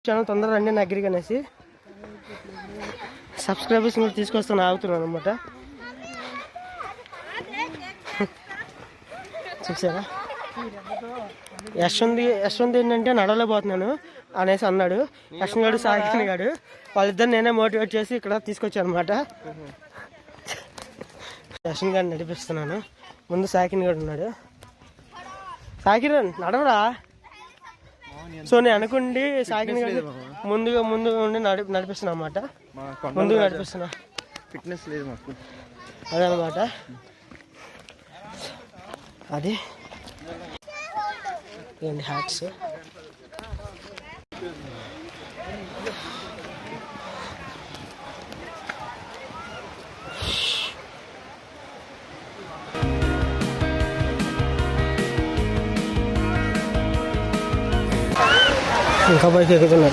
Channel తొందరగా రండి నా దగ్గరికి అనేసి సబ్స్క్రైబర్స్ కూడా తీసుకొస్తాను ఆగుతున్నాను అనమాట. చూసారా యశ్వంత్ ఏంటంటే నడవలేకపోతున్నాను అనేసి అన్నాడు. యశ్వంత్ గారు సాగిన్ గారు వాళ్ళిద్దరు నేనే మోటివేట్ చేసి ఇక్కడ తీసుకొచ్చాను అనమాట. యశ్వంత్ గారిని నడిపిస్తున్నాను. ముందు సాకిన్ గారు ఉన్నాడు. సాకిన్ నడవరా. సో నేను అనుకుండి సాకిన్ గారు ముందు ఉండి నడిపిస్తున్నా అన్నమాట. ముందుగా నడిపిస్తున్నా. ఫిట్నెస్ లేదు మాకు అదనమాట. అది ఏంటి హ్యాట్స్. ఇంకా బైక్ ఎక్కుతున్నారు.